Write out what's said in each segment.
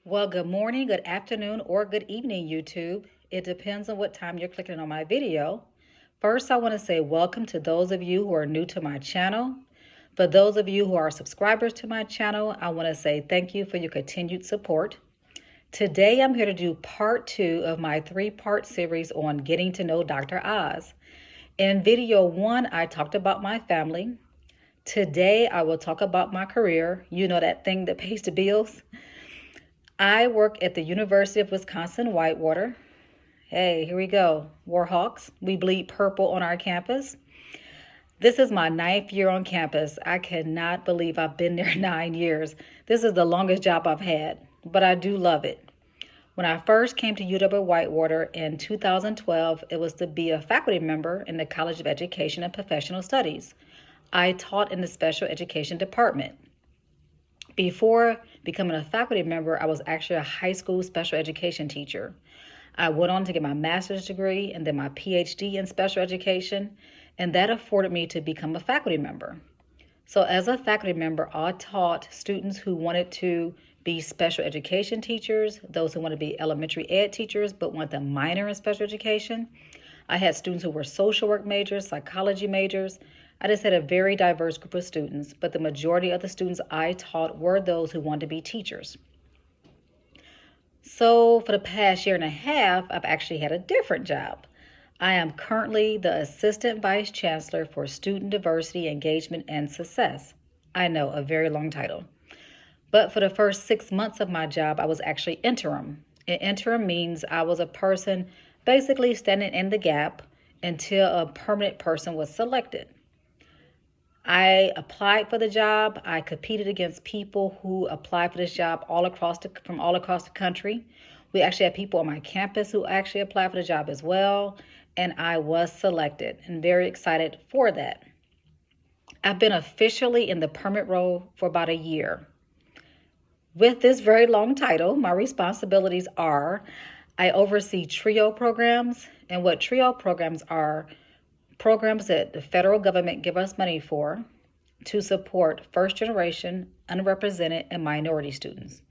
Well, good morning, good afternoon, or good evening, YouTube. It depends on what time you're clicking on my video. First, I want to say welcome to those of you who are new to my channel. For those of you who are subscribers to my channel, I want to say thank you for your continued support. Today, I'm here to do part 2 of my 3-part series on getting to know Dr. Oz. In video 1, I talked about my family. Today, I will talk about my career. You know, that thing that pays the bills. I work at the University of Wisconsin-Whitewater. Hey, here we go. Warhawks. We bleed purple on our campus. This is my 9th year on campus. I cannot believe I've been there 9 years. This is the longest job I've had, but I do love it. When I first came to UW-Whitewater in 2012, it was to be a faculty member in the College of Education and Professional Studies. I taught in the special education department. Before becoming a faculty member, I was actually a high school special education teacher. I went on to get my master's degree and then my PhD in special education, and that afforded me to become a faculty member. So as a faculty member, I taught students who wanted to be special education teachers, those who want to be elementary ed teachers but want a minor in special education. I had students who were social work majors, psychology majors. I just had a very diverse group of students, but the majority of the students I taught were those who wanted to be teachers. So for the past year and a half, I've actually had a different job. I am currently the Assistant Vice Chancellor for Student Diversity, Engagement, and Success. I know, a very long title. But for the first 6 months of my job, I was actually interim. And interim means I was a person basically standing in the gap until a permanent person was selected. I applied for the job. I competed against people who applied for this job from all across the country. We actually had people on my campus who actually applied for the job as well, and I was selected and very excited for that. I've been officially in the permanent role for about a year. With this very long title, my responsibilities are I oversee TRIO programs, and what TRIO programs are programs that the federal government give us money for to support first generation, unrepresented, and minority students.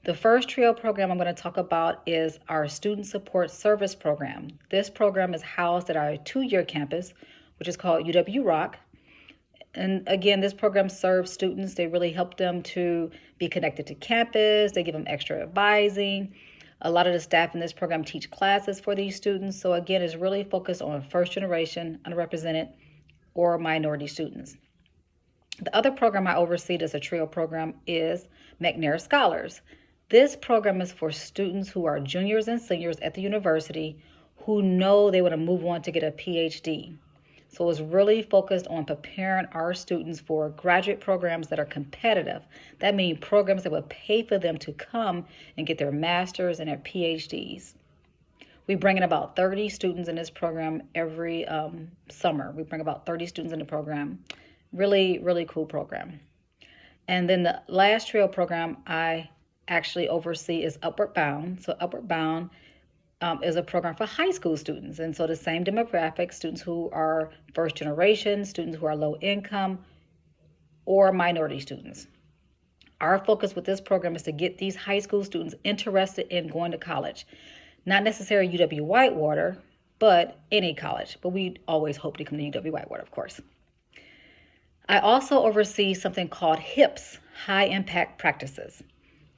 The first TRIO program I'm going to talk about is our Student Support Service Program. This program is housed at our 2-year campus, which is called UW-Rock. And again, this program serves students. They really help them to be connected to campus. They give them extra advising. A lot of the staff in this program teach classes for these students. So again, it's really focused on first generation, underrepresented, or minority students. The other program I oversee as a TRIO program is McNair Scholars. This program is for students who are juniors and seniors at the university who know they want to move on to get a PhD. So it's really focused on preparing our students for graduate programs that are competitive. That means programs that will pay for them to come and get their master's and their PhDs. We bring in about 30 students in this program every summer. We bring about 30 students in the program. Really, really cool program. And then the last TRIO program I actually oversee is Upward Bound. So Upward Bound is a program for high school students. And so the same demographic, students who are first generation, students who are low income, or minority students. Our focus with this program is to get these high school students interested in going to college. Not necessarily UW-Whitewater, but any college. But we always hope to come to UW-Whitewater, of course. I also oversee something called HIPS, High Impact Practices.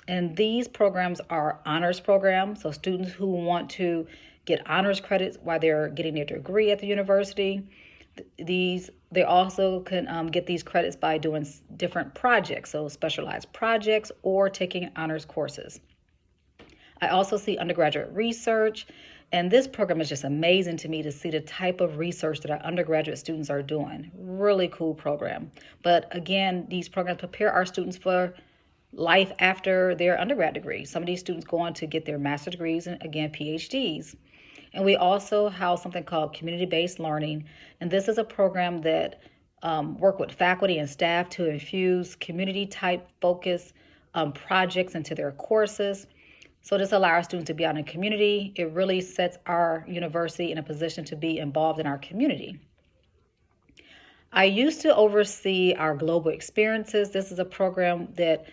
And these programs are honors programs, so students who want to get honors credits while they're getting their degree at the university. They also can get these credits by doing different projects, so specialized projects or taking honors courses. I also see undergraduate research, and this program is just amazing to me to see the type of research that our undergraduate students are doing. Really cool program. But again, these programs prepare our students for life after their undergrad degree. Some of these students go on to get their master's degrees and again, PhDs. And we also house something called community-based learning. And this is a program that work with faculty and staff to infuse community type focus projects into their courses. So this allows our students to be out in the community. It really sets our university in a position to be involved in our community. I used to oversee our global experiences. This is a program that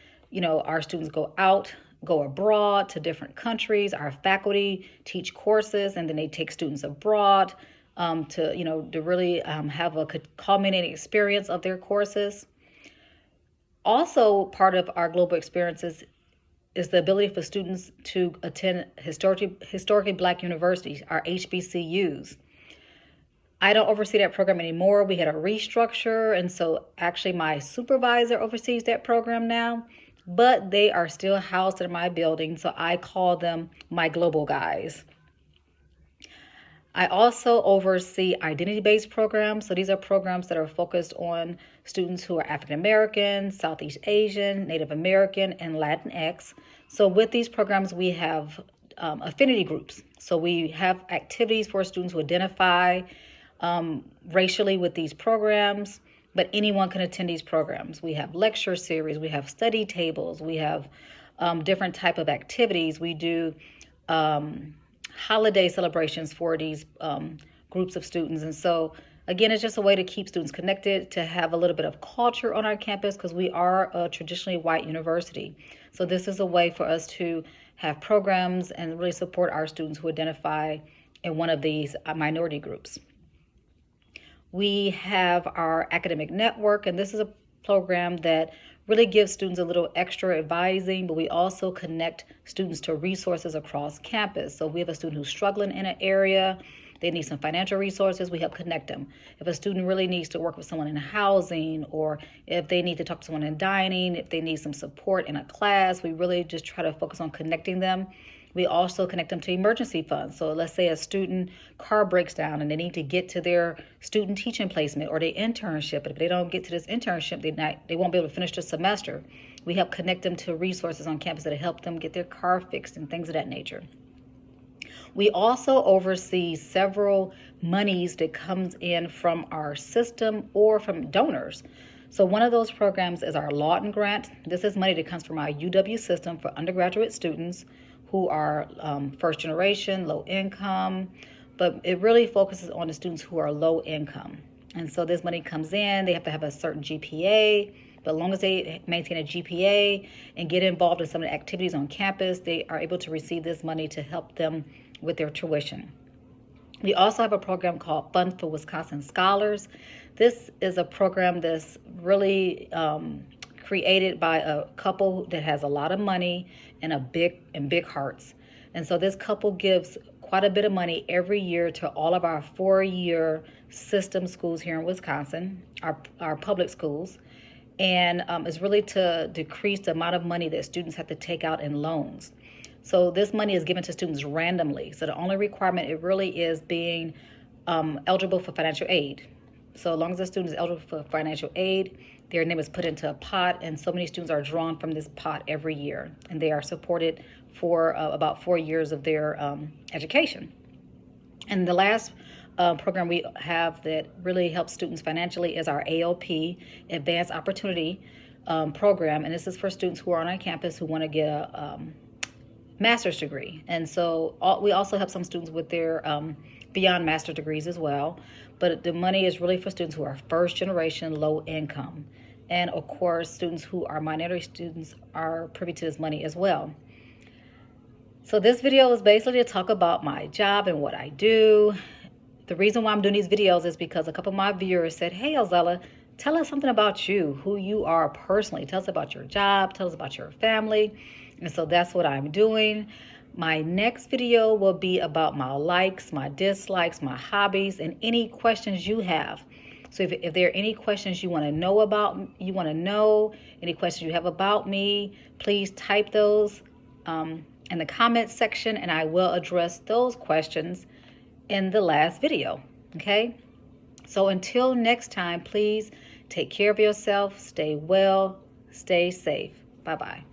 our students go out go abroad to different countries. Our faculty teach courses, and then they take students abroad to really have a culminating experience of their courses. Also, part of our global experiences is the ability for students to attend historically Black universities, our HBCUs. I don't oversee that program anymore. We had a restructure, and so actually my supervisor oversees that program now, but they are still housed in my building, so I call them my global guys. I also oversee identity-based programs. So these are programs that are focused on students who are African American, Southeast Asian, Native American, and Latinx. So with these programs, we have affinity groups. So we have activities for students who identify racially with these programs, but anyone can attend these programs. We have lecture series, we have study tables, we have different type of activities. We do holiday celebrations for these groups of students. And so again, it's just a way to keep students connected, to have a little bit of culture on our campus, because we are a traditionally white university. So this is a way for us to have programs and really support our students who identify in one of these minority groups. We have our academic network, and this is a program that really gives students a little extra advising, but we also connect students to resources across campus. So if we have a student who's struggling in an area, they need some financial resources, we help connect them. If a student really needs to work with someone in housing, or if they need to talk to someone in dining, if they need some support in a class, we really just try to focus on connecting them. We also connect them to emergency funds. So let's say a student car breaks down and they need to get to their student teaching placement or their internship. But if they don't get to this internship, they won't be able to finish the semester. We help connect them to resources on campus that help them get their car fixed and things of that nature. We also oversee several monies that comes in from our system or from donors. So one of those programs is our Lawton Grant. This is money that comes from our UW system for undergraduate students who are first generation, low income, but it really focuses on the students who are low income. And so this money comes in, they have to have a certain GPA, but as long as they maintain a GPA and get involved in some of the activities on campus, they are able to receive this money to help them with their tuition. We also have a program called Fund for Wisconsin Scholars. This is a program that's really created by a couple that has a lot of money and big hearts. And so this couple gives quite a bit of money every year to all of our 4-year system schools here in Wisconsin, our public schools. And it's really to decrease the amount of money that students have to take out in loans. So this money is given to students randomly. So the only requirement, it really is being eligible for financial aid. So as long as the student is eligible for financial aid, their name is put into a pot, and so many students are drawn from this pot every year, and they are supported for about 4 years of their education. And the last program we have that really helps students financially is our AOP, Advanced Opportunity Program, and this is for students who are on our campus who want to get a master's degree. And so we also help some students with their beyond master degrees as well, but the money is really for students who are first generation, low income. And of course, students who are minority students are privy to this money as well. So this video is basically to talk about my job and what I do. The reason why I'm doing these videos is because a couple of my viewers said, hey, Elzella, tell us something about you, who you are personally. Tell us about your job, tell us about your family. And so that's what I'm doing. My next video will be about my likes, my dislikes, my hobbies, and any questions you have. So if there are any questions you want to know about, any questions you have about me, please type those in the comments section, and I will address those questions in the last video, okay? So until next time, please take care of yourself, stay well, stay safe. Bye-bye.